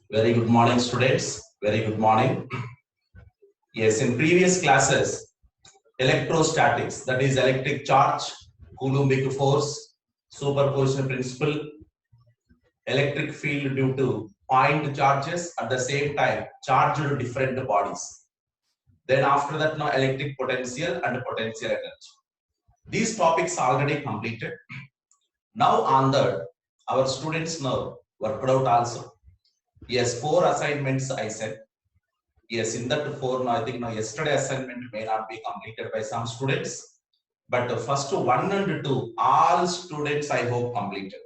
Very good morning, students. Very good morning. Yes, in previous classes, electrostatics, that is electric charge, Coulombic force, superposition principle, electric field due to point charges at the same time charged different bodies. Then after that, now electric potential and potential energy. These topics already completed. Now on the our students now worked out also. Yes, 4 assignments I said. Yes, in that 4, now I think now yesterday assignment may not be completed by some students, but the first 1 and 2, all students I hope completed.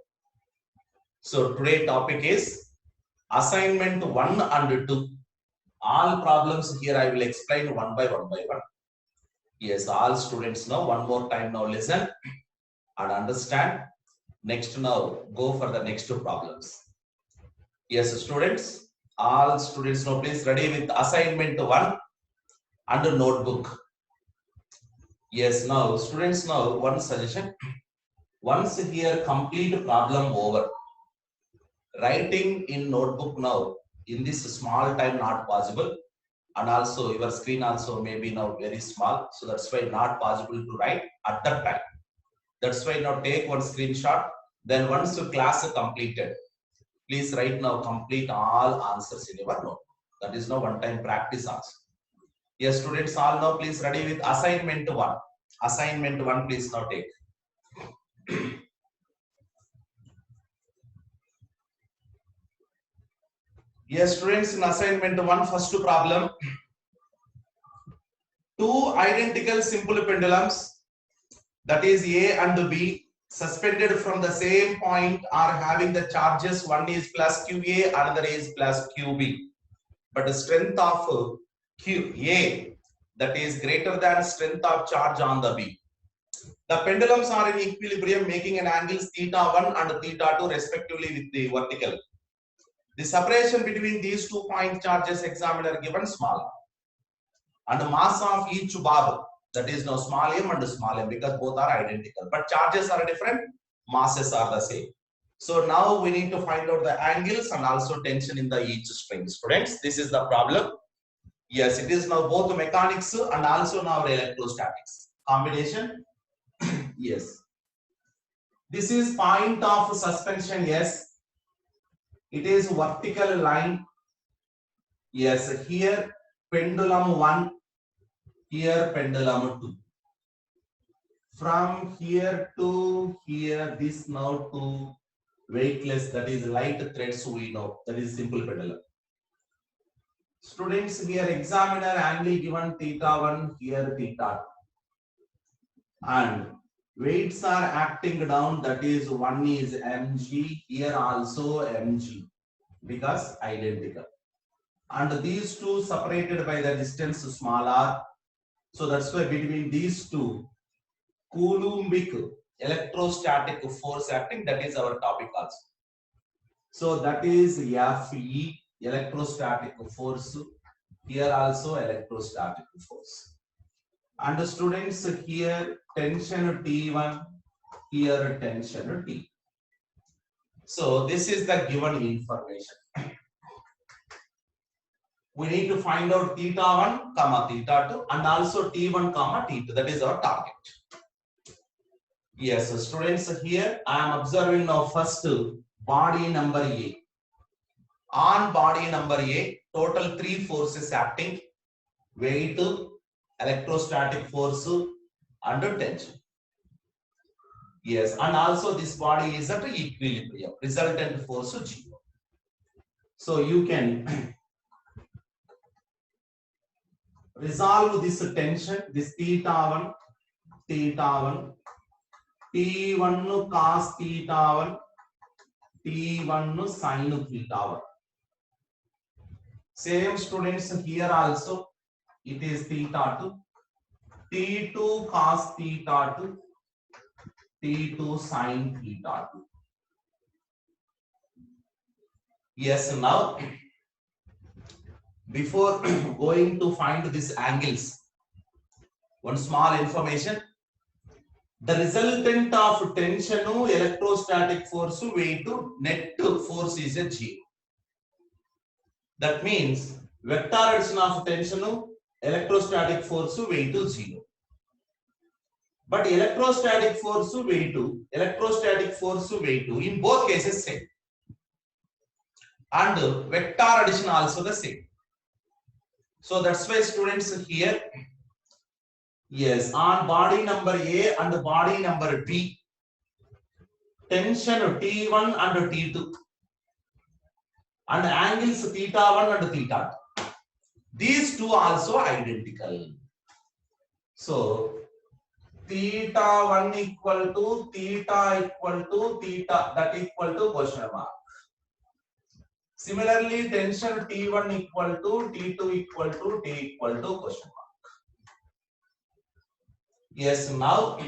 So today topic is assignment 1 and 2. All problems here I will explain one by one. Yes, all students now one more time now listen and understand. Next now go for the next 2 problems. Yes, students, all students now please ready with assignment 1 and a notebook. Yes, now students, now one suggestion. Once here complete problem over, writing in notebook now in this small time not possible, and also your screen also may be now very small, so that's why not possible to write at that time. That's why now take one screenshot. Then once the class completed, please write now complete all answers in your notebook. That is now one time practice also. Yes, students, all now please ready with assignment 1. Assignment 1, please now take. Yes, students, in assignment 1, first problem. 2 identical simple pendulums, that is A and B, suspended from the same point are having the charges. One is plus QA, another is plus QB. But the strength of QA, that is greater than strength of charge on the B. The pendulums are in equilibrium, making an angles θ1 and θ2 respectively with the vertical. The separation between these 2 point charges examined are given small. And the mass of each bob, that is now small m and small m, because both are identical. But charges are different, masses are the same. So now we need to find out the angles and also tension in the each string. Students, this is the problem. Yes, it is now both mechanics and also now electrostatics. Combination. Yes. This is point of suspension. Yes. It is vertical line. Yes, here pendulum 1, here pendulum 2. From here to here, this now to weightless, that is light threads we know, that is simple pendulum. Students, here examiner angle given θ1, here θ2. And weights are acting down, that is one is mg, here also mg, because identical. And these two separated by the distance small r. So that's why between these two, Coulombic electrostatic force acting, that is our topic also. So that is Fe, electrostatic force. Here also electrostatic force. And students, here tension T1, here tension T. So this is the given information. We need to find out θ1, θ2 and also T1, T2. That is our target. Yes, students, here I am observing now first body number A. On body number A, total 3 forces acting: weight, electrostatic force and tension. Yes, and also this body is at equilibrium, resultant force 0. So you can resolve this tension, this θ1, T1 cos θ1, T1 sin θ1. Same students, here also it is θ2, T2 cos θ2, T2 sin θ2. Yes, now before going to find these angles, one small information. The resultant of tension, electrostatic force, weight, net force is a 0. That means vector addition of tension, electrostatic force weight 0. But electrostatic force weight in both cases same. And vector addition also the same. So that's why students here, yes, on body number A and body number B, tension T1 and T2 and angles theta1 and theta2. These two also identical. So theta1 equal to theta that equal to question mark. Similarly, tension T1 equal to T2 equal to T equal to question mark. Yes, now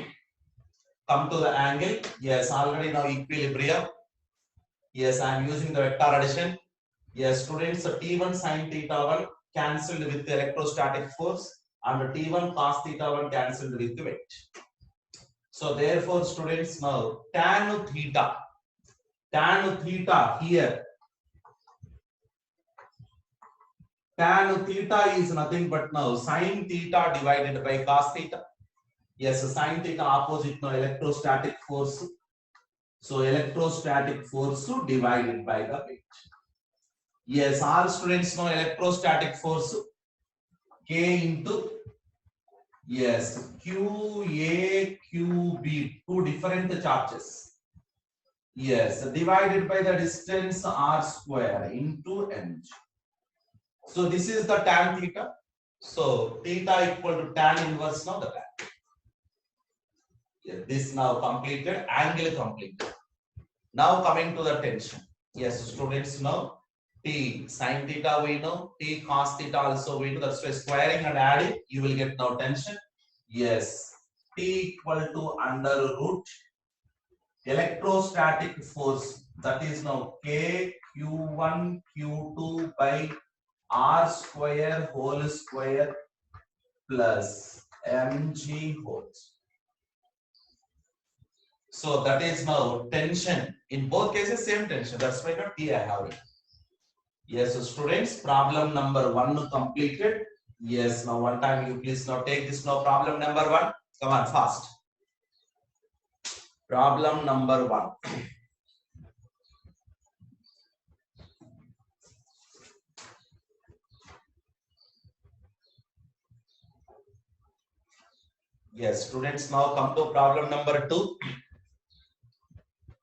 come to the angle. Yes, already now equilibrium. Yes, I am using the vector addition. Yes, students, T1 sin theta1 cancelled with the electrostatic force and T1 cos theta1 cancelled with the weight. So therefore, students, now tan theta here, tan theta is nothing but now sin theta divided by cos theta. Yes, sin theta opposite now electrostatic force. So electrostatic force divided by the weight. Yes, all students know electrostatic force K into, yes, QA, QB, two different charges. Yes, divided by the distance R square into mg. So this is the tan theta. So theta equal to tan inverse now the tan. Yes, this now completed, angle completed. Now coming to the tension. Yes, students know T sin theta we know, T cos theta also we know. That's why squaring and adding, you will get now tension. Yes, T equal to under root electrostatic force, that is now K Q1 Q2 by R square whole square plus mg whole. So that is now tension. In both cases, same tension. That's why the T I have it. Yes, so students, problem number 1 completed. Yes, now one time you please now take this now problem number 1. Come on, fast. Problem number 1. Yes, students, now come to problem number 2.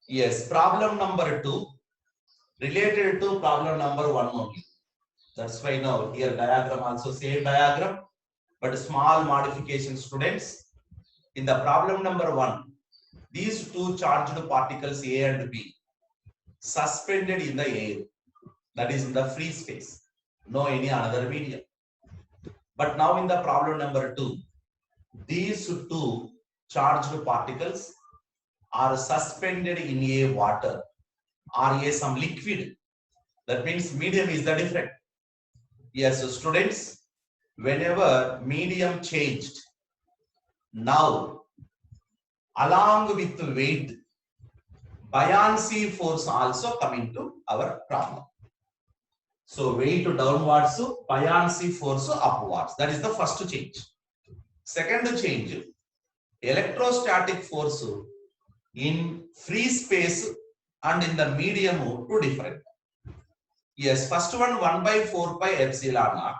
Yes, problem number 2 related to problem number 1 only. That's why now here diagram also same diagram, but small modification, students. In the problem number 1, these two charged particles A and B suspended in the air, that is in the free space, no any another medium. But now in the problem number 2, these two charged particles are suspended in a water or a some liquid. That means medium is the different. Yes, so students, whenever medium changed, now along with weight, buoyancy force also coming to our problem. So weight downwards, buoyancy force upwards. That is the first change. Second change, electrostatic force in free space and in the medium two different. Yes, first one 1 by 4 pi epsilon naught,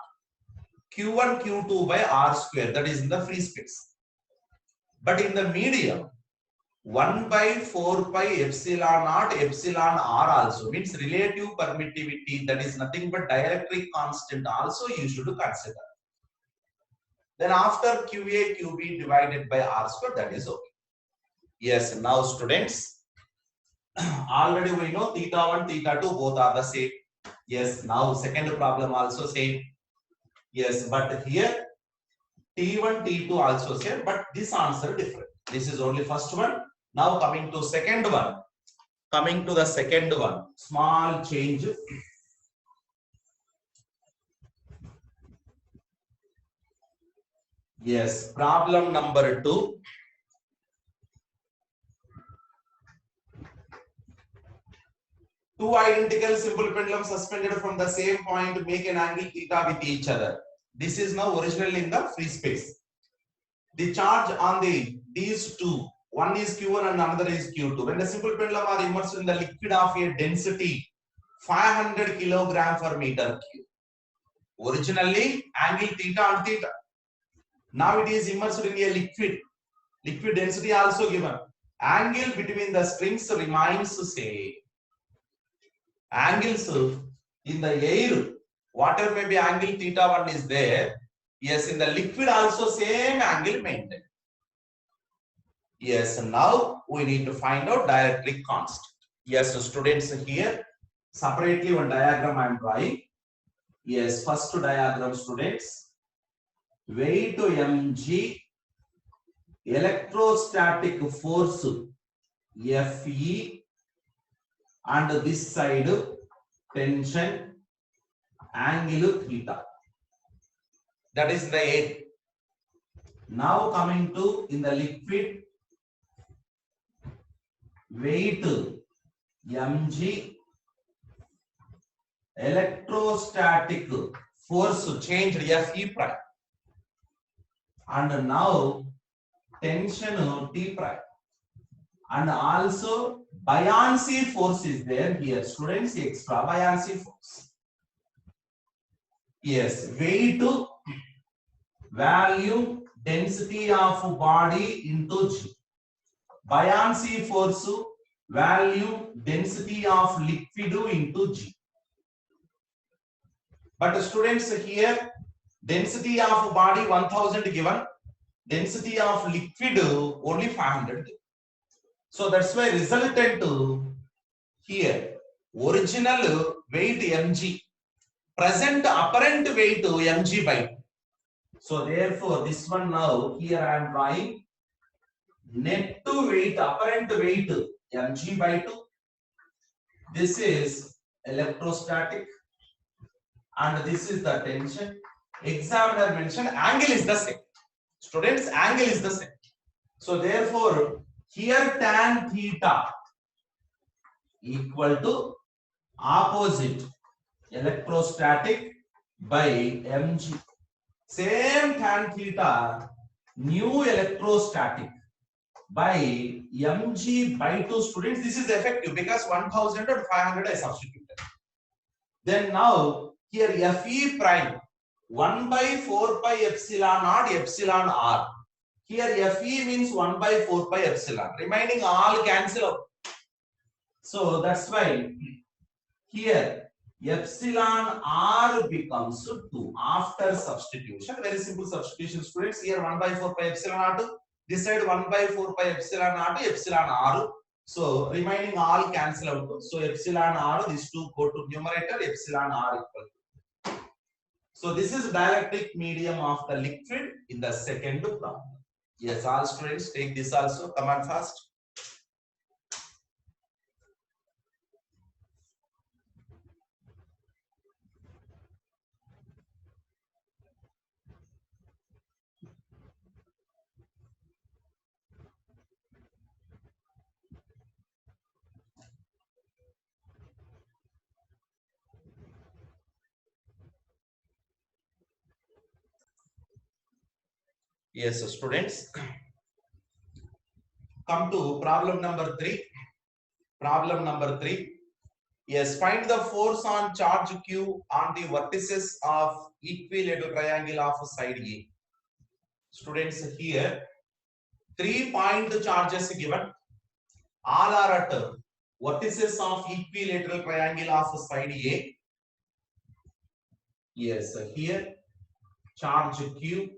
Q1 Q2 by R square, that is in the free space. But in the medium, 1 by 4 pi epsilon naught epsilon R also means relative permittivity, that is nothing but dielectric constant also you should consider. Then after QA QB divided by R square, that is okay. Yes, now students, already we know theta 1, theta 2 both are the same. Yes, now second problem also same. Yes, but here T1, T2 also same, but this answer different. This is only first one. Now coming to second one. Coming to the second one, small change. Yes, problem number 2. Two identical simple pendulums suspended from the same point make an angle theta with each other. This is now originally in the free space. The charge on these two, one is Q1 and another is Q2. When the simple pendulum are immersed in the liquid of a density 500 kilogram per meter cube. Originally angle theta and theta. Now it is immersed in a liquid. Liquid density also given. Angle between the strings remains same. Angles in the air, whatever may be angle theta 1 is there. Yes, in the liquid also same angle maintained. Yes, now we need to find out dielectric constant. Yes, so students, here separately one diagram I am drawing. Yes, first diagram, students. Weight mg, electrostatic force Fe, and this side tension angle theta. That is the air. Now coming to in the liquid, weight mg, electrostatic force changed Fe prime, and now tension T prime, and also buoyancy force is there here, students. Extra buoyancy force. Yes, weight, volume, density of body into G. Buoyancy force, volume, density of liquid into G. But students, here density of body 1000 given, density of liquid only 500 given. So that's why resultant here original weight mg, present apparent weight mg by 2. So therefore this one now here I am drawing net weight, apparent weight mg by 2. This is electrostatic and this is the tension. Examiner mentioned angle is the same. Students, angle is the same. So therefore here tan theta equal to opposite electrostatic by mg. Same tan theta new electrostatic by mg by 2, students. This is effective because 1000 and 500 I substituted. Then now here Fe prime 1 by 4 pi epsilon naught epsilon r. Here Fe means 1 by 4 pi epsilon. Remaining all cancel out. So that's why here epsilon r becomes 2 after substitution. Very simple substitution, students. Here 1 by 4 pi epsilon naught. This side 1 by 4 pi epsilon naught epsilon r. So remaining all cancel out. So epsilon r, these two go to numerator, epsilon r equal to. So this is dielectric medium of the liquid in the second problem. Yes, all students take this also. Come on fast. Yes, students. Come to problem number 3. Problem number 3. Yes, find the force on charge Q on the vertices of equilateral triangle of side A. Students, here 3 point charges given. All are at vertices of equilateral triangle of side A. Yes, here charge Q.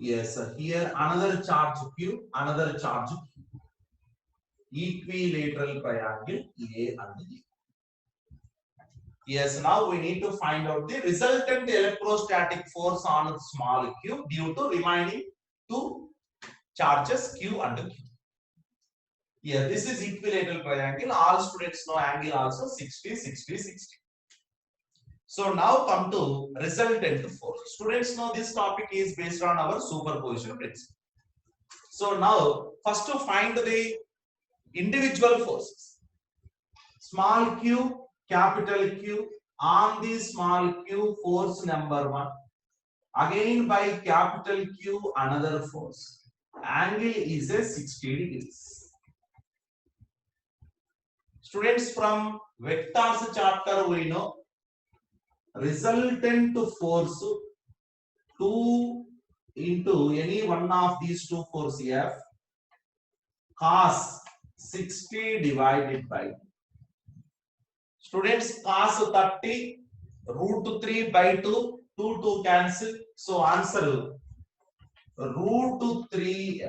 Yes, here another charge Q, another charge Q. Equilateral triangle A and E. Yes, now we need to find out the resultant electrostatic force on small q due to remaining two charges Q and Q. Yeah, this is equilateral triangle. All students know angle also 60, 60, 60. So now come to resultant force. Students know this topic is based on our superposition principle. So now first to find the individual forces. Small q, capital Q. On the small q, force number 1. Again by capital Q, another force. Angle is a 60 degrees. Students, from vectors chapter we know resultant force 2 into any one of these two forces F cos 60 divided by. Students, cos 30 root 3 by 2, 2 cancel. So answer root 3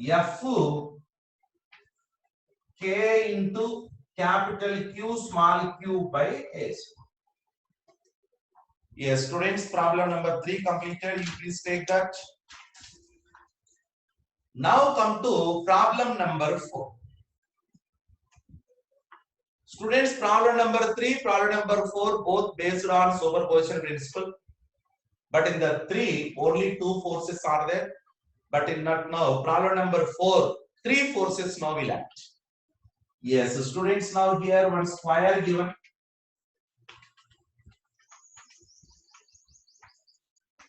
F K into capital Q small q by S. Yes, students, problem number 3 completed. You please take that. Now come to problem number 4. Students, problem number 3, problem number 4, both based on superposition principle. But in the 3, only 2 forces are there. But in not now, problem number 4, 3 forces now will act. Yes, students, now here one square given.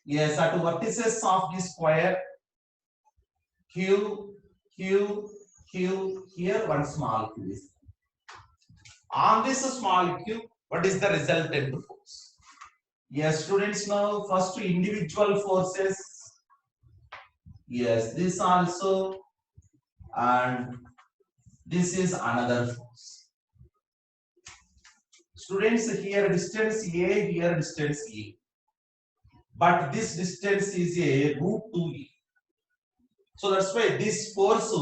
Yes, at vertices of the square, Q, Q, Q, here one small q is. On this small q, what is the resultant force? Yes, students, now first individual forces. Yes, this also, and this is another force. Students, here distance A, here distance A. But this distance is a root 2e. So that's why this force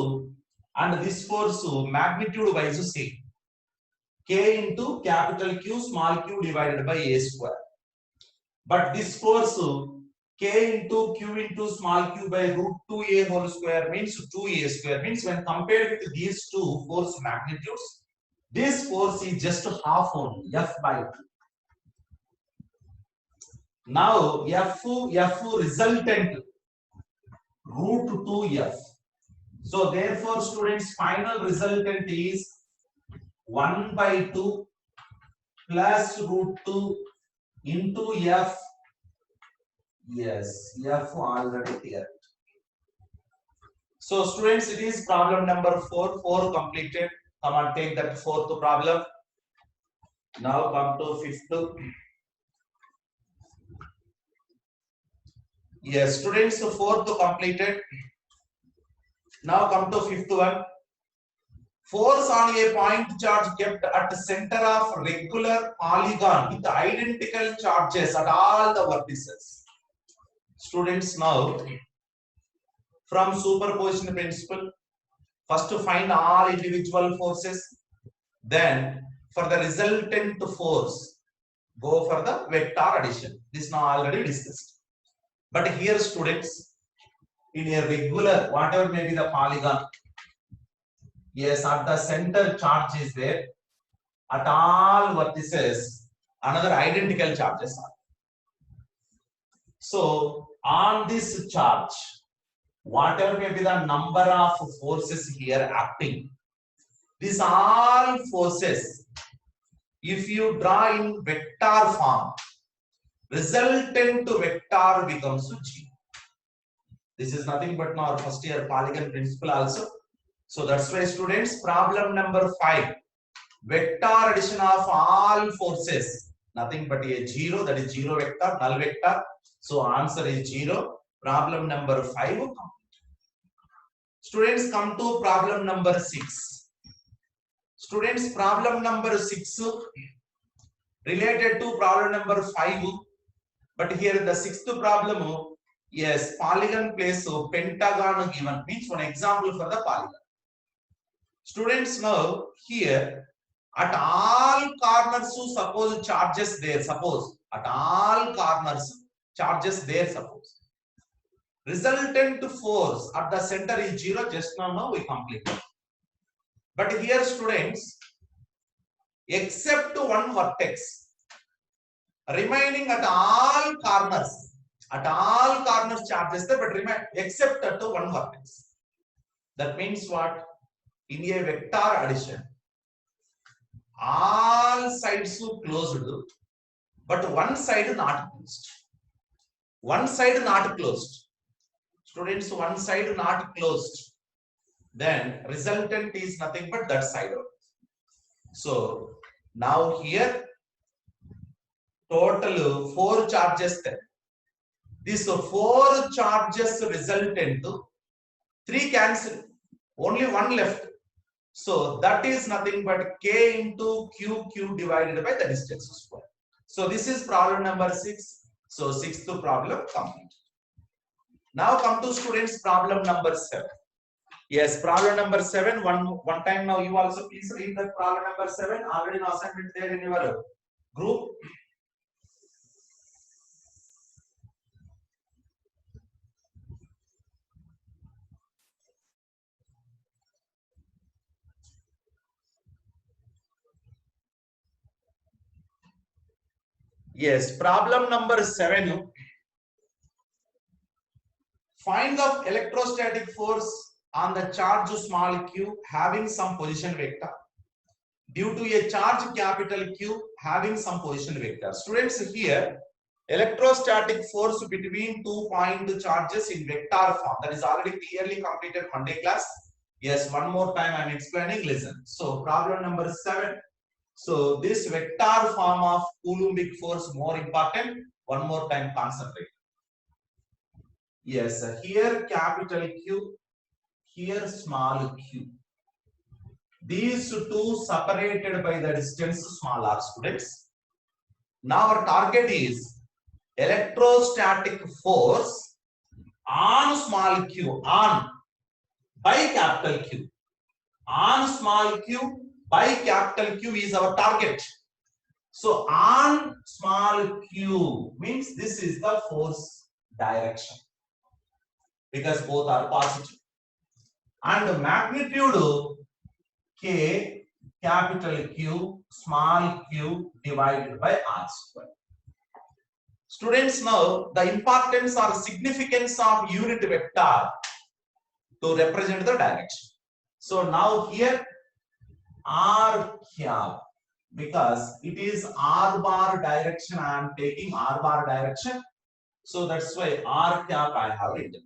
and this force magnitude wise same. K into capital Q small q divided by A square. But this force K into Q into small q by root 2a whole square means 2a square, means when compared with these two force magnitudes, this force is just half only, F by 2. Now F resultant root 2F. So therefore, students, final resultant is 1 by 2 plus root 2 into F. Yes, F already here. So students, it is problem number 4. 4 completed. Come on, take that fourth problem. Now come to fifth. Yes, students, so fourth completed. Now come to fifth one. Force on a point charge kept at the center of regular polygon with identical charges at all the vertices. Students, now from superposition principle, first to find all individual forces, then for the resultant force, go for the vector addition. This now already discussed. But here, students, in a regular, whatever may be the polygon, yes, at the center charge is there. At all vertices, another identical charges are. So, on this charge, whatever may be the number of forces here acting, these all forces, if you draw in vector form, resultant vector becomes 0. This is nothing but our first year polygon principle also. So that's why, students, problem number 5, vector addition of all forces, nothing but a 0, that is 0 vector, null vector. So answer is 0. Problem number 5. Students, come to problem number 6. Students, problem number 6 related to problem number 5. But here the sixth problem, yes, polygon place pentagon given, means one example for the polygon. Students, now here at all corners, suppose charges there, suppose at all corners charges there, suppose resultant force at the center is 0. Just now we complete. But here, students, except one vertex, remaining at all corners charges there, but remain except at one vertex. That means what? in a vector addition, all sides closed, but one side not closed. One side not closed. Students, one side not closed. Then resultant is nothing but that side. So now here total 4 charges there. These 4 charges resultant, 3 cancel, only 1 left. So that is nothing but k into q divided by the distance square. So this is problem number 6. So 6th problem complete. Now come to students problem number 7. Yes, problem number 7. One time now you also please read the problem number 7. Already now assignment there in your group. Yes, problem number 7. Find the electrostatic force on the charge small q having some position vector due to a charge capital Q having some position vector. Students, here electrostatic force between 2 point charges in vector form, that is already clearly completed Monday class. Yes, one more time I am explaining, listen. So problem number 7. So this vector form of Coulombic force more important. One more time concentrate. Yes, here capital Q, here small q. These two separated by the distance small r, students. Now our target is electrostatic force on small q, on by capital Q. On small q by capital Q is our target. So on small q means this is the force direction, because both are positive. And the magnitude K capital Q small q divided by r square. Students, now the importance or significance of unit vector to represent the direction. So now here r cap, because it is r bar direction, I am taking r bar direction. So that's why r cap I have written.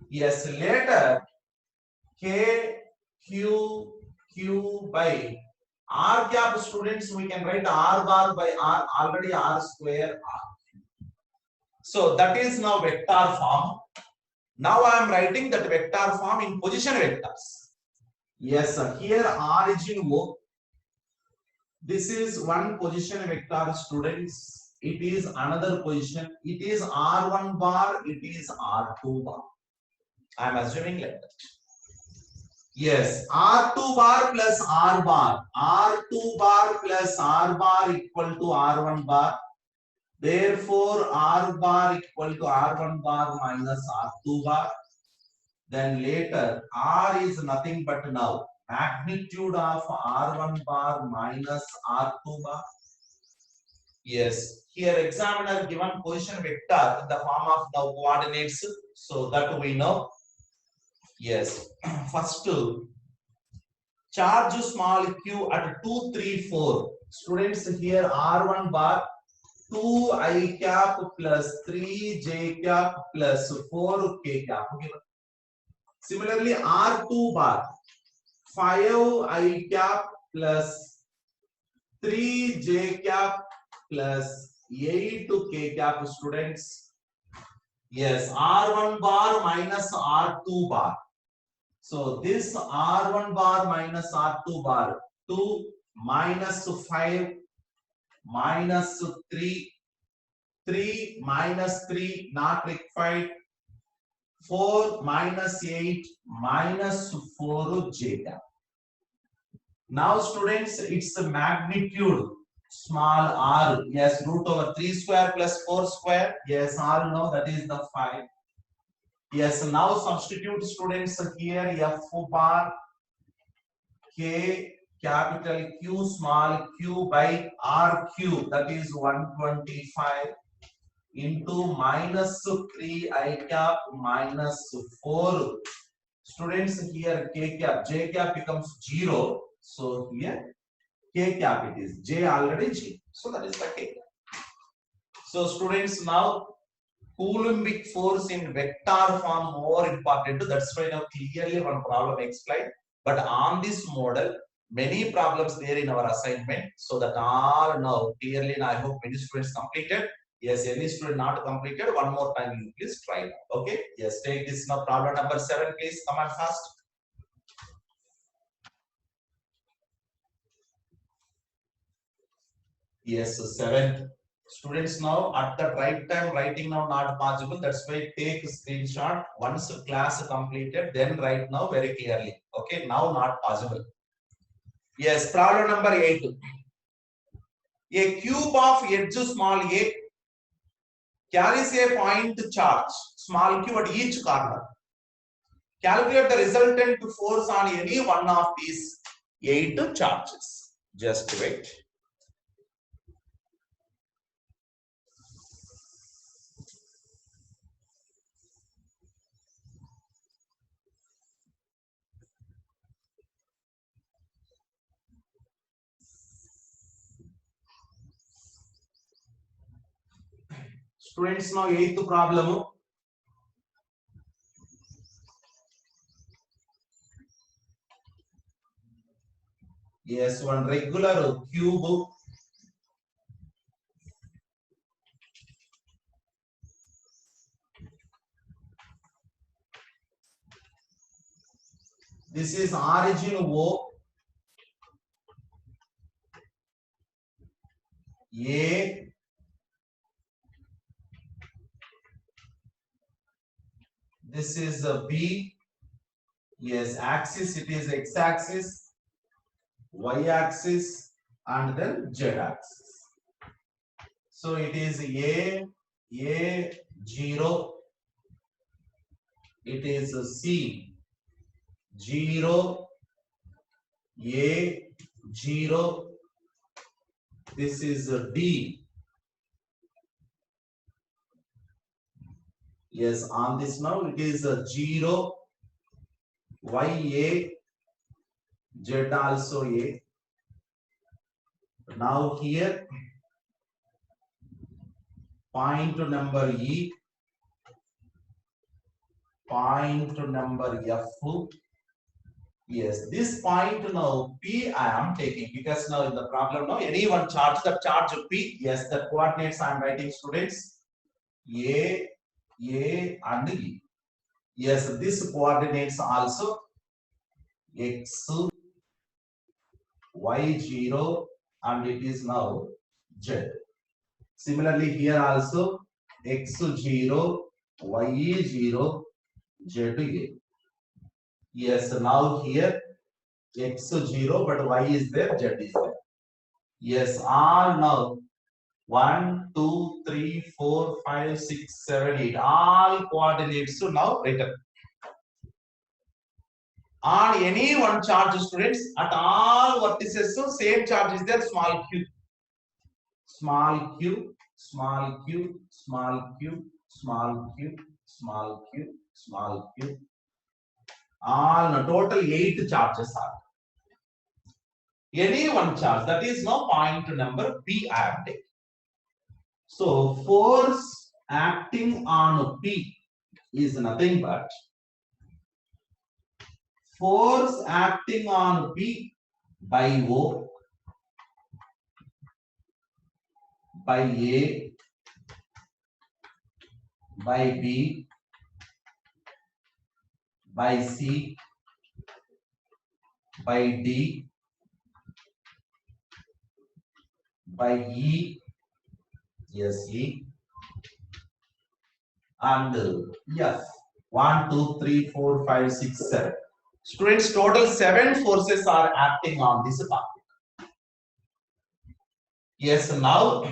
Yes, later K Q Q by r cap, students, we can write r bar by r, already r square r. So that is now vector form. Now I am writing that vector form in position vectors. Yes, sir. Here origin O. This is one position vector, students. It is another position. It is r1 bar. It is r2 bar. I am assuming like that. Yes, R2 bar plus R bar. R2 bar plus R bar equal to R1 bar. Therefore, R bar equal to R1 bar minus R2 bar. Then later, R is nothing but now magnitude of R1 bar minus R2 bar. Yes, here examiner given position vector in the form of now coordinates. So that we know. Yes, first charge small q at 2, 3, 4. Students, here R1 bar 2 I cap plus 3 j cap plus 4 k cap. Okay. Similarly, R2 bar 5 I cap plus 3 j cap plus 8 k cap, students. Yes, R1 bar minus R2 bar. So this R1 bar minus R2 bar, 2 minus 5 minus 3, 3 minus 3 not required, 4 minus 8 minus 4 j cap. Now students, it's the magnitude small r. Yes, root over 3 square plus 4 square. Yes, all know that is the 5. Yes, now substitute, students, here f bar k capital Q small q by r cube, that is 125 into minus 3 I cap minus 4 Students, here k cap, j cap becomes 0. So here k cap it is, j already 0. So that is the k cap. So students, now Coulombic force in vector form more important. That's why now clearly one problem explained. But on this model, many problems there in our assignment. So that all now clearly, I hope many students completed. Yes, any student not completed, one more time you please try. Okay. Yes, take this now problem number 7, please. Come on fast. Yes, 7th. Students, now at the right time writing now not possible. That's why take a screenshot once class completed, then write now very clearly. Okay, now not possible. Yes, problem number 8. A cube of edge small a carries a point charge small q at each corner. Calculate the resultant force on any one of these 8 charges. Just wait. Students, now 8th problem. Yes, one regular cube. This is origin O. A. This is B. Yes, axis, it is x axis, y axis, and then z axis. So it is A 0. It is C 0, A 0. This is D. Yes, on this now it is 0, Y A, Z also A. Now here point number E, point number F. Yes, this point now P I am taking because now in the problem now any one charge, the charge P. Yes, the coordinates I am writing, students. A and E. Yes, this coordinates also X, Y 0, and it is now Z. Similarly, here also X 0, Y 0, Z A. Yes, now here X 0, but Y is there, Z is there. Yes, all now 1, 2, 3, 4, 5, 6, 7, 8. All coordinates so now written. On any one charge, students, at all vertices, so same charge is there, small q, small q, small q, small q, small q, small q, small q. All total 8 charges are. Any one charge, that is now point number P I am taking. So force acting on P is nothing but force acting on P by O, by A, by B, by C, by D, by E, yes, E, and F. 1, 2, 3, 4, 5, 6, 7. Students, total 7 forces are acting on this topic. Yes, now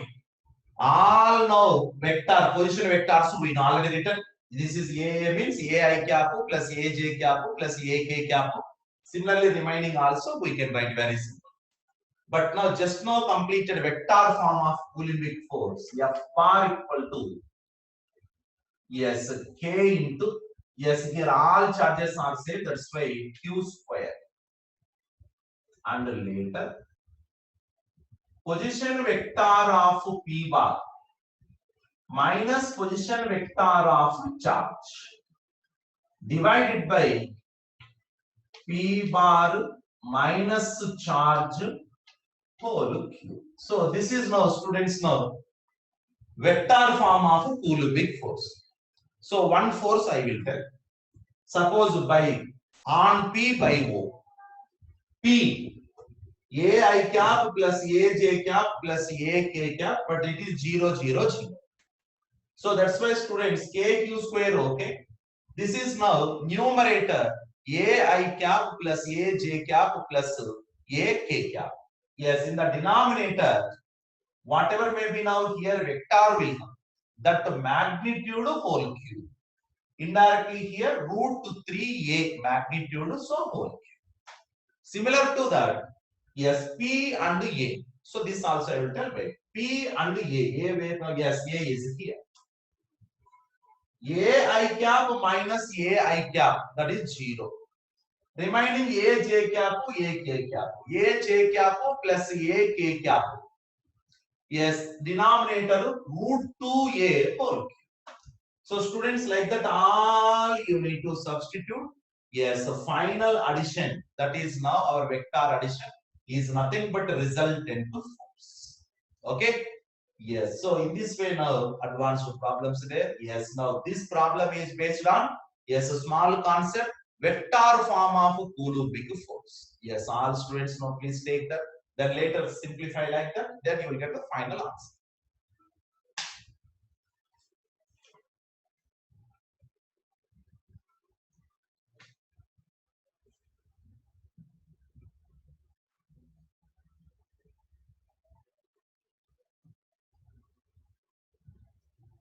all now vector position vectors we already written. This is A means AI cap plus AJ cap plus AK cap. Similarly, remaining also we can write very simple. But now just now completed vector form of Coulombic force F bar equal to yes K into Yes, here all charges are same. That's why Q square. And later, position vector of P bar minus position vector of charge divided by P bar minus charge whole cube. So this is now, students, now vector form of Coulombic force. So one force I will tell. Suppose by on P by O, P ai cap plus aj cap plus ak cap, but it is 0, 0, 0. So that's why, students, kq square, okay. This is now numerator ai cap plus aj cap plus ak cap. Yes, in the denominator, whatever may be now here vector will come. That magnitude whole cube. Indirectly here root 3a magnitude, so whole cube. Similar to that, yes, P and A. So this also I will tell by P and A. A where now? Yes, A is here. ai cap minus ai cap, that is 0. Remaining aj cap, ak cap. aj cap plus ak cap. Yes, denominator root 2a whole cube. So students, like that all you need to substitute. Yes, the final addition, that is now our vector addition, is nothing but resultant force. Okay. Yes. So in this way now advanced problems there. Yes. Now this problem is based on, yes, a small concept, vector form of Coulombic force. Yes. All students now please take that. Then later simplify like that. Then you will get the final answer.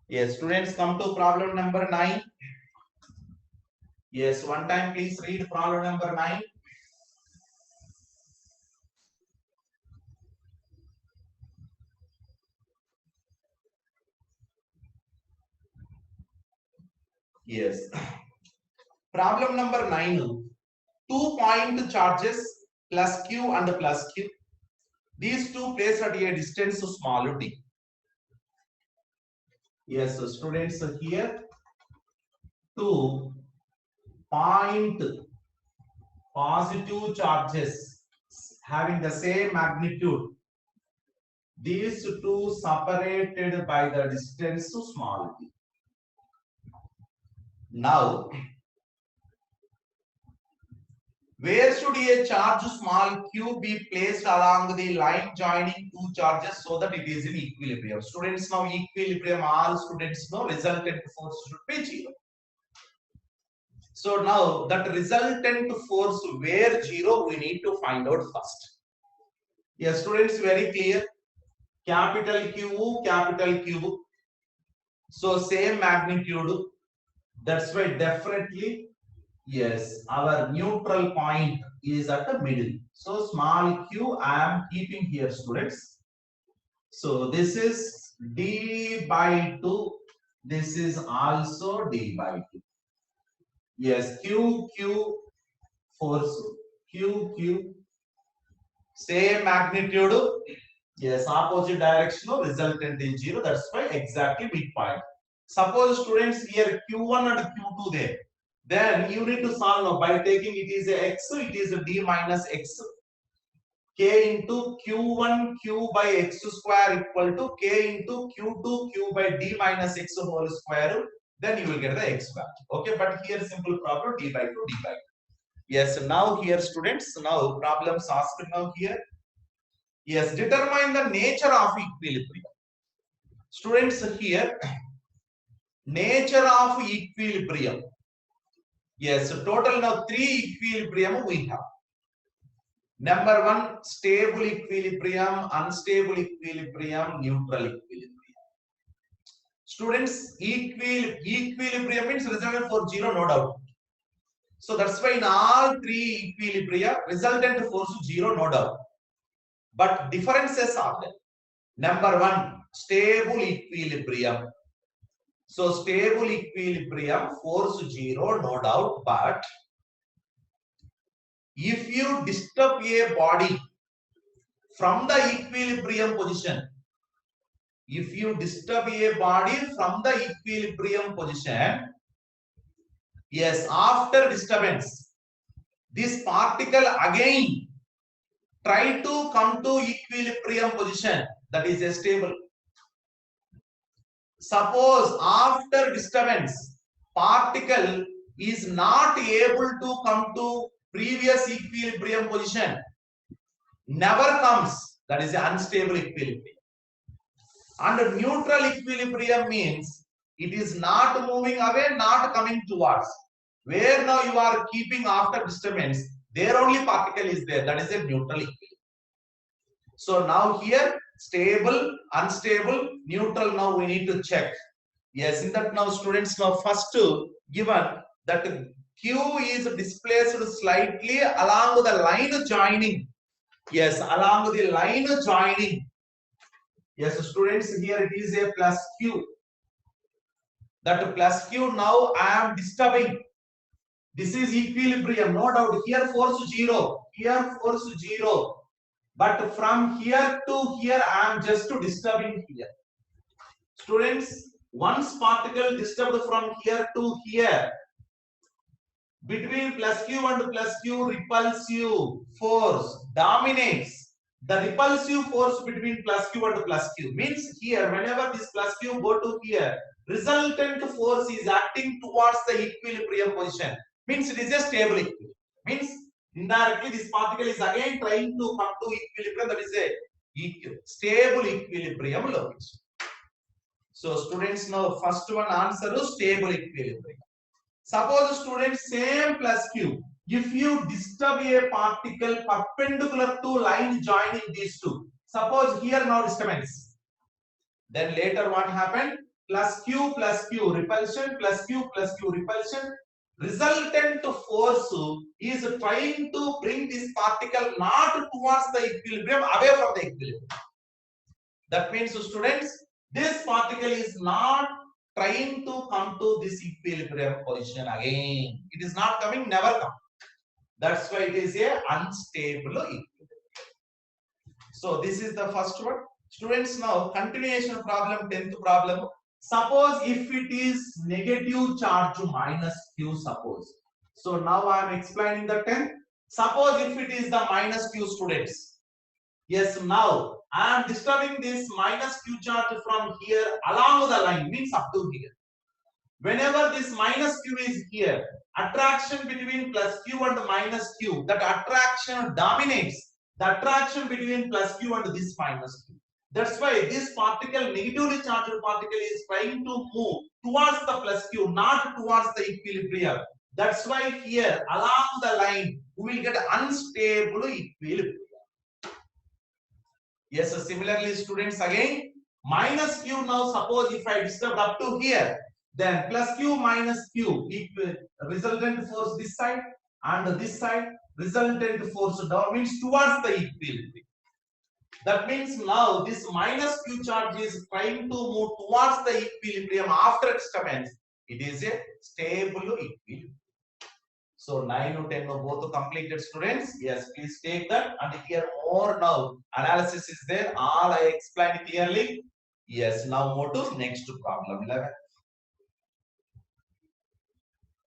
Yes, students, come to problem number 9. Yes, one time please read problem number 9. Yes. Problem number 9. 2-point charges plus Q and plus Q. These two placed at a distance small d. Yes, so students, here 2 point positive charges having the same magnitude. These two separated by the distance small d. Now, where should a charge small q be placed along the line joining two charges so that it is in equilibrium? Students, now equilibrium, all students know resultant force should be 0. So now that resultant force where 0 we need to find out first. Yes, students, very clear. Capital Q, capital Q. So same magnitude. That's why definitely, yes, our neutral point is at the middle. So small q I am keeping here, students. So this is d by 2. This is also d by 2. Yes, q force, q same magnitude. Yes, opposite direction, resultant is 0. That's why exactly midpoint. Suppose, students, here q1 and q2 there. Then you need to solve now by taking it is a x, it is a d minus x. K into q1 q by x square equal to k into q2 q by d minus x whole square. Then you will get the x value. Okay, but here simple problem d by 2, d by 2. Yes, now here, students, now problems asked now here. Yes, determine the nature of equilibrium. Students, here nature of equilibrium. Yes, so total now 3 equilibrium we have. Number 1, stable equilibrium, unstable equilibrium, neutral equilibrium. Students, equilibrium means resultant for 0, no doubt. So that's why in all 3 equilibria, resultant force 0, no doubt. But differences are there. Number 1, stable equilibrium. So stable equilibrium, force 0, no doubt, but if you disturb a body from the equilibrium position, if you disturb a body from the equilibrium position, yes, after disturbance, this particle again try to come to equilibrium position, that is a stable. Suppose after disturbance, particle is not able to come to previous equilibrium position, never comes, that is an unstable equilibrium. And neutral equilibrium means it is not moving away, not coming towards. Where now you are keeping after disturbance, there only particle is there, that is a neutral equilibrium. So now here stable, unstable, neutral, now we need to check. Yes, in that now students, now first given that Q is displaced slightly along the line joining. Yes, along the line joining. Yes, students, here it is a plus Q. That plus Q now I am disturbing. This is equilibrium, no doubt. Here force 0. Here force 0. But from here to here I am just disturbing here. Students, once particle disturbed from here to here, between plus Q and plus Q, repulsive force dominates. The repulsive force between plus Q and plus Q means here, whenever this plus Q go to here, resultant force is acting towards the equilibrium position. Means it is a stable equilibrium. Means indirectly this particle is again trying to come to equilibrium, that is a stable equilibrium location. So students, now first one answer is stable equilibrium. Suppose students, same plus Q. If you disturb a particle perpendicular to line joining these two, suppose here now disturbance, then later what happened? Plus Q, repulsion, plus Q, repulsion. Resultant force is trying to bring this particle not towards the equilibrium, away from the equilibrium. That means, students, this particle is not trying to come to this equilibrium position again. It is not coming, never come. That's why it is a unstable equilibrium. So this is the first one. Students, now continuation problem, 10th problem. Suppose if it is negative charge minus Q, suppose. So now I am explaining the 10th. Suppose if it is the minus Q, students. Yes, now I am disturbing this minus Q charge from here along the line, means up to here. Whenever this minus Q is here, attraction between plus Q and minus Q, that attraction dominates the attraction between plus Q and this minus Q. That's why this particle, negatively charged particle, is trying to move towards the plus Q, not towards the equilibrium. That's why here along the line we will get unstable equilibrium. Yes, so similarly, students, again minus Q. Now suppose if I disturb up to here, then plus Q minus Q equal resultant force this side, and this side resultant force down, means towards the equilibrium. That means now this minus Q charge is trying to move towards the equilibrium after disturbance. It is a stable equilibrium. So 9 to 10 both completed, students. Yes, please take that. And here more now analysis is there. All I explained clearly. Yes, now move to next problem 11.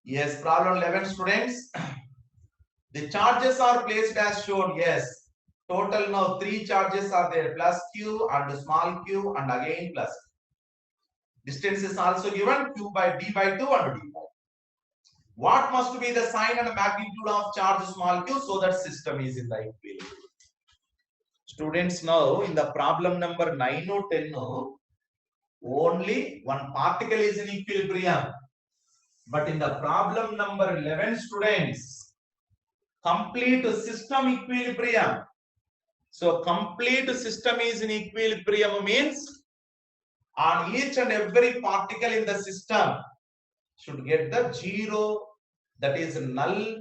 Yes, problem 11, students. The charges are placed as shown. Yes, total now 3 charges are there, plus Q and small q and again plus. Distance is also given, Q by D by 2 and D by 2. What must be the sign and magnitude of charge small q so that system is in the equilibrium? Students, now in the problem number 9 or 10, only one particle is in equilibrium. But in the problem number 11, students, complete system equilibrium. So complete system is in equilibrium means on each and every particle in the system should get the 0, that is null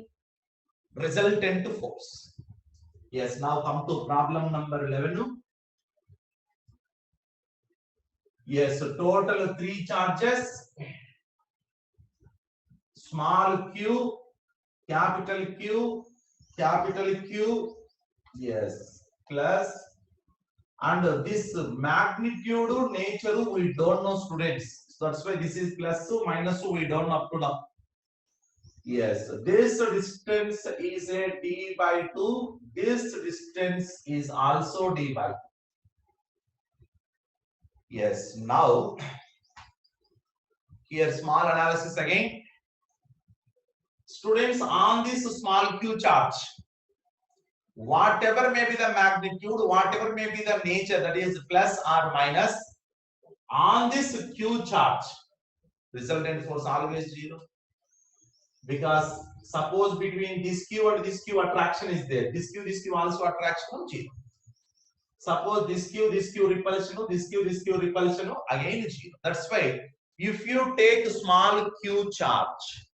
resultant force. Yes, now come to problem number 11. Yes, so total 3 charges. Small q, capital Q, capital Q. Yes, plus, and this magnitude nature we don't know, students. So that's why this is plus minus we don't know up to now. Yes, this distance is a d by 2. This distance is also d by 2. Yes, now here small analysis again. Students, on this small q charge, whatever may be the magnitude, whatever may be the nature, that is plus or minus, on this q charge, resultant force always 0. Because suppose between this q and this q attraction is there, this q also attraction 0. Suppose this q repulsion, this q repulsion, again 0. That's why if you take small q charge,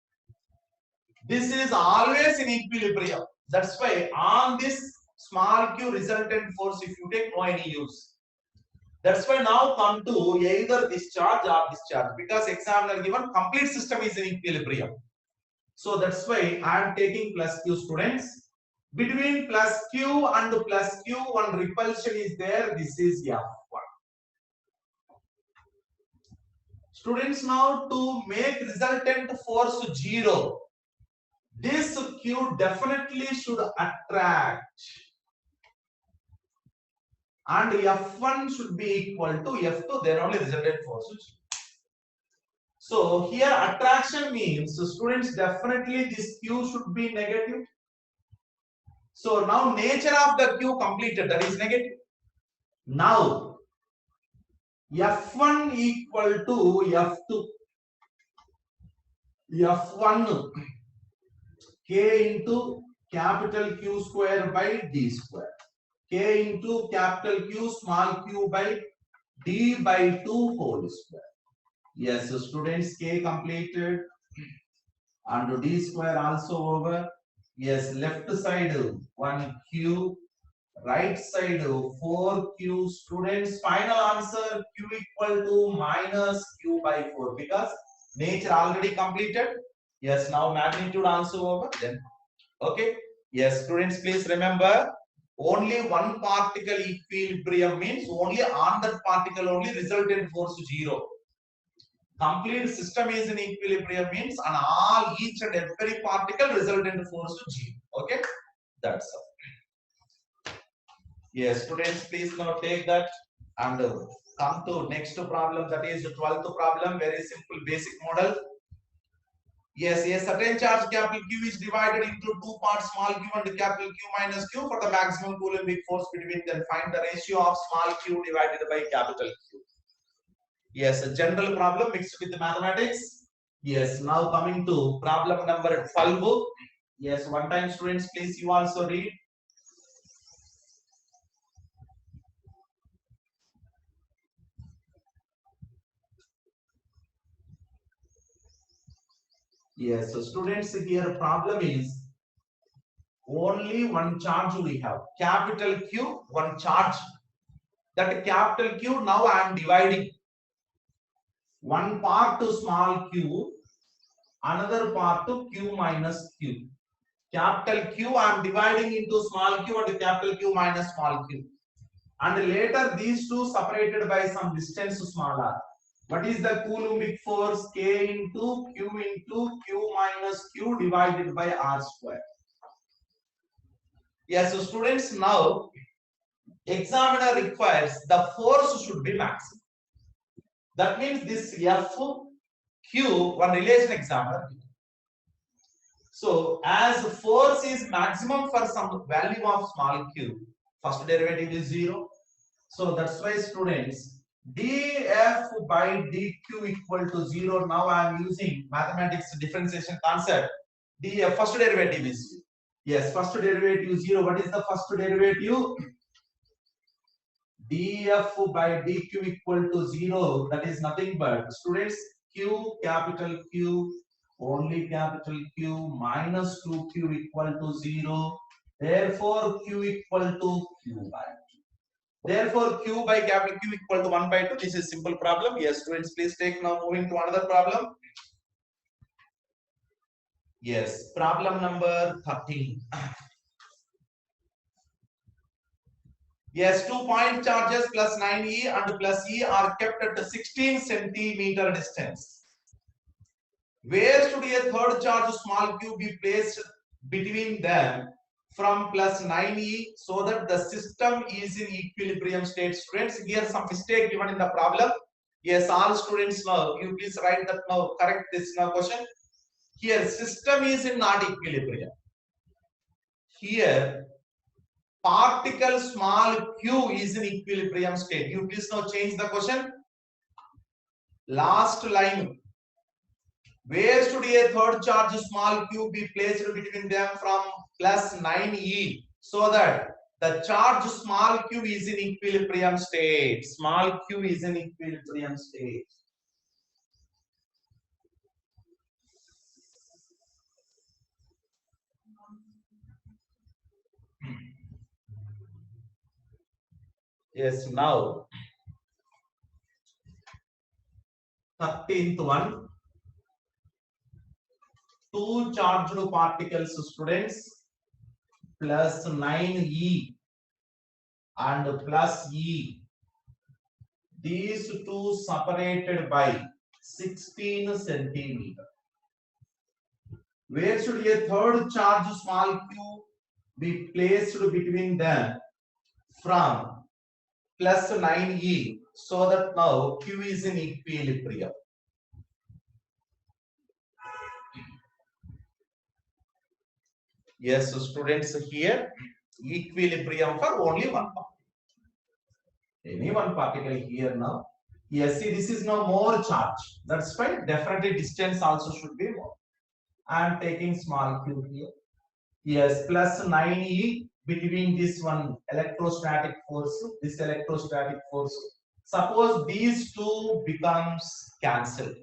this is always in equilibrium. That's why on this small q resultant force, if you take, no any use. That's why now come to either this charge or this charge, because examiner given complete system is in equilibrium. So that's why I am taking plus q, students. Between plus q and plus q, one repulsion is there. This is F1. Students, now to make resultant force 0, this q definitely should attract, and F1 should be equal to F2, then only resultant force. So here attraction means, students, definitely this q should be negative. So now nature of the q completed, that is negative. Now F1 equal to F2. F1 k into capital Q square by d square. K into capital Q small q by d by 2 whole square. Yes, so students, k completed and d square also over. Yes, left side 1q, right side 4q. Students, final answer q equal to minus q by 4, because nature already completed. Yes, now magnitude also over. Then okay. Yes, students, please remember, only one particle equilibrium means only on that particle only resultant force 0. Complete system is in equilibrium means on all each and every particle resultant force 0. Okay, that's all. Yes, students, please now take that and come to next problem, that is the 12th problem. Very simple basic model. Yes, a certain charge capital Q is divided into two parts, small q and capital Q minus q, for the maximum coulombic force between them. Find the ratio of small q divided by capital Q. Yes, a general problem mixed with the mathematics. Yes, now coming to problem number 12. Yes, one time, students, please you also read. Yes, so students, here problem is only one charge we have, capital Q, one charge. That capital Q, now I am dividing one part to small q, another part to q minus q. Capital Q I am dividing into small q and capital Q minus small q. And later these two separated by some distance smaller. What is the coulombic force? K into q minus q divided by r square. Yes, so students, now examiner requires the force should be maximum. That means this F Q, one relation examiner. So as force is maximum for some value of small q, first derivative is 0. So that's why, students, df by dq equal to 0. Now I am using mathematics differentiation concept. The first derivative is 0. Yes, first derivative is 0. What is the first derivative? df by dq equal to 0. That is nothing but, students, q, capital Q, only capital Q, minus 2q equal to 0. Therefore, q equal to q by 2. Therefore, Q by capital Q equal to 1 by 2. This is simple problem. Yes, students, please take now moving to another problem. Yes, problem number 13. Yes, 2-point charges plus 9E and plus E are kept at a 16 centimeter distance. Where should a third charge small q be placed between them from plus 9E so that the system is in equilibrium state? Students, here some mistake given in the problem. Yes, all students know. You please write that now. Correct this now question. Here system is in not equilibrium. Here particle small q is in equilibrium state. You please now change the question. Last line. Where should a third charge small q be placed between them from plus 9E so that the charge small q is in equilibrium state? Small q is in equilibrium state. Yes, now 13th one. Two charged particles, students, plus 9E and plus E. These two separated by 16 centimeter. Where should a third charge small q be placed between them from plus 9E so that now q is in equilibrium? Yes, so students, here equilibrium for only one particle. Any one particle here now. Yes, see, this is now more charge. That's why definitely distance also should be more. I am taking small q here. Yes, plus 9E between this one electrostatic force, this electrostatic force. Suppose these two becomes cancelled.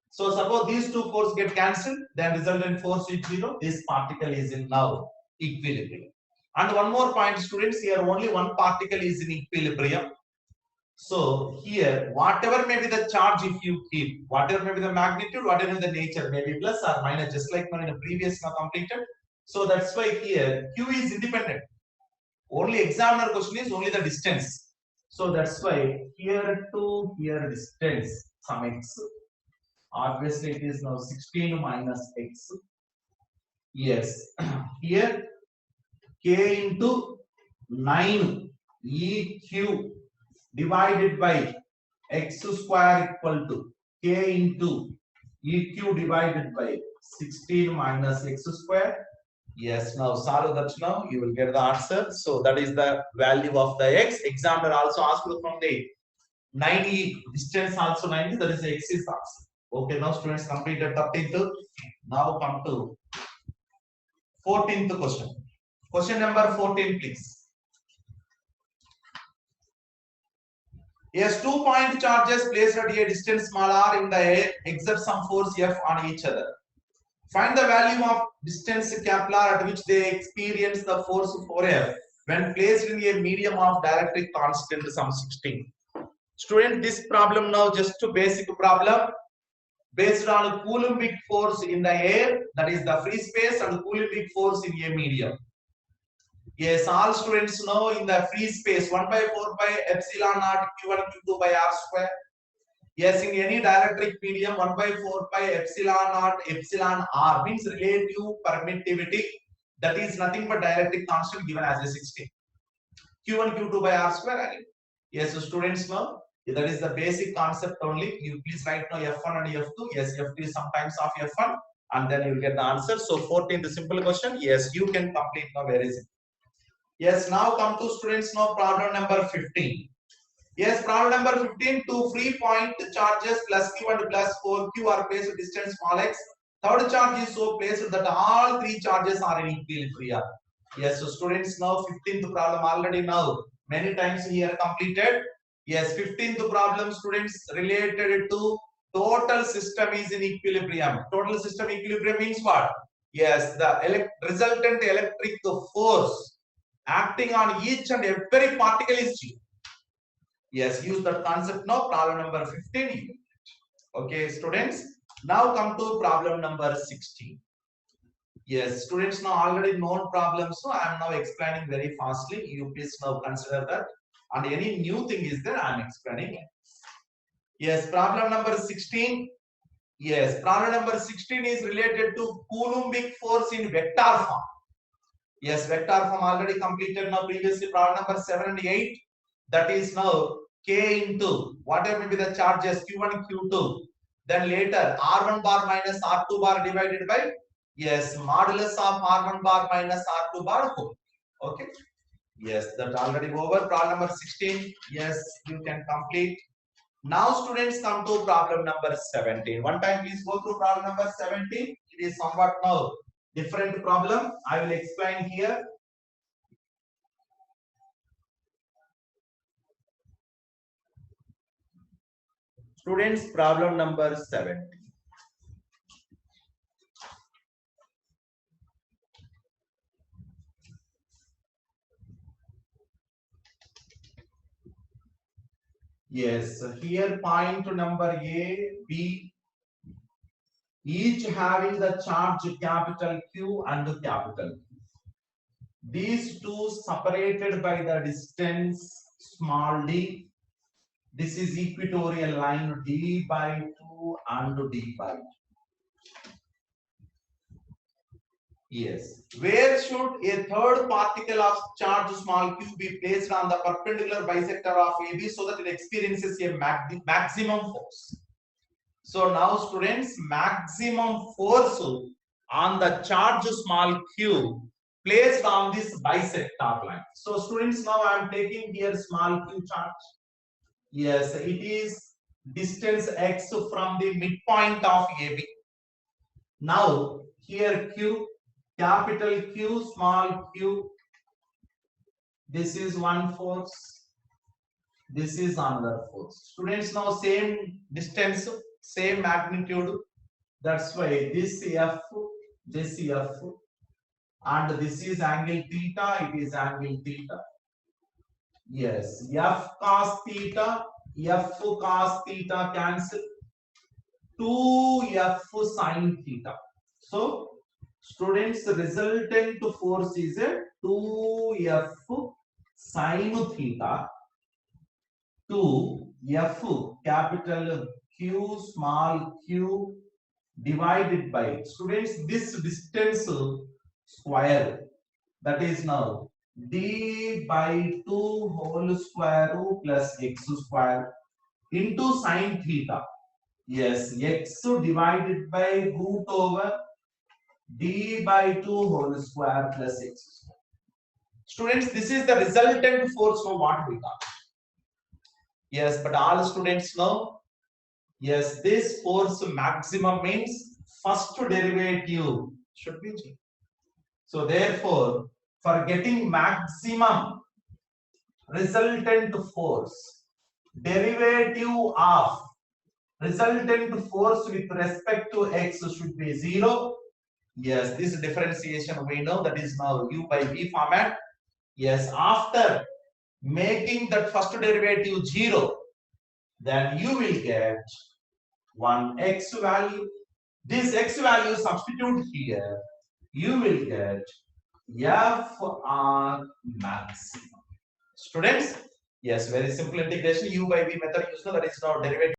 So suppose these two forces get cancelled, then resultant force is 0. This particle is in now equilibrium. And one more point, students, here only one particle is in equilibrium. So here, whatever may be the charge, if you keep, whatever may be the magnitude, whatever the nature, may be plus or minus, just like in the previous now completed. So that's why here q is independent. Only examiner question is only the distance. So that's why here to here distance some x. Obviously it is now 16 minus x. Yes, here k into 9 eq divided by x square equal to k into eq divided by 16 minus x square. Yes, now solve that now, you will get the answer. So that is the value of the x. Examiner also asked from the 90 distance also 90, that is x is answer. Okay, now students completed 13th. Now come to 14th question. Question number 14, please. Yes, 2-point charges placed at a distance small r in the air exert some force F on each other. Find the value of distance capital R at which they experience the force 4F when placed in a medium of dielectric constant some 16. Student, this problem now just a basic problem based on Coulombic force in the air, that is the free space, and Coulombic force in a medium. Yes, all students know in the free space 1 by 4 by epsilon naught q1 q2 by r square. Yes, in any dielectric medium 1 by 4 by epsilon naught epsilon r means relative permittivity. That is nothing but dielectric constant given as a 16. q1 q2 by r square again. Yes, so students know that is the basic concept only. You please write now f1 and f2. Yes, f2 is sometimes of f1 and then you will get the answer. So 14th simple question. Yes, you can complete now. Where is it? Yes, now come to students now problem number 15. Yes, problem number 15, two free point charges plus q and plus 4q are placed at distance small x. Third charge is so placed that all three charges are in equilibrium. Yes, so students now 15th problem already now many times here completed. Yes, 15th problem students related to total system is in equilibrium. Total system equilibrium means what? Yes, the resultant electric force acting on each and every particle is 0. Yes, use that concept now. Problem number 15. Okay, students. Now come to problem number 16. Yes, students now already known problems, so I am now explaining very fastly. You please now consider that. And any new thing is there, I am explaining. Yes, problem number 16. Yes, problem number 16 is related to Coulombic force in vector form. Yes, vector form already completed now previously. Problem number 7 and 8. That is now K into whatever may be the charges Q1, Q2. Then later R1 bar minus R2 bar divided by, yes, modulus of R1 bar minus R2 bar whole. Okay. Yes, that already over. Problem number 16. Yes, you can complete. Now students come to problem number 17. One time please go through problem number 17. It is somewhat now different problem. I will explain here. Students, problem number 17. Yes, here point number A, B, each having the charge capital Q and capital Q. These two separated by the distance small d. This is equatorial line d by 2 and d by 2. Yes. Where should a third particle of charge small q be placed on the perpendicular bisector of AB so that it experiences a maximum force? So now students, maximum force on the charge small q placed on this bisector line. So students, now I am taking here small q charge. Yes, it is distance x from the midpoint of AB. Now here q, capital Q, small q. This is one force. This is another force. Students, now same distance, same magnitude. That's why this F, and this is angle theta. It is angle theta. Yes, F cos theta, F cos theta cancel. 2F sin theta. So students, the resultant force is a 2F sin theta, 2F capital Q small q divided by, students, this distance square, that is now d by 2 whole square plus x square into sin theta. Yes, x divided by root over d by 2 whole square plus x square. Students, this is the resultant force for what we got. Yes, but all students know, yes, this force maximum means first derivative should be 0. So therefore, for getting maximum resultant force, derivative of resultant force with respect to x should be 0. Yes, this differentiation we know, that is now u by v format. Yes, after making that first derivative 0, then you will get one x value. This x value substitute here, you will get FR maximum. Students, yes, very simple integration, u by v method used, that is now derivative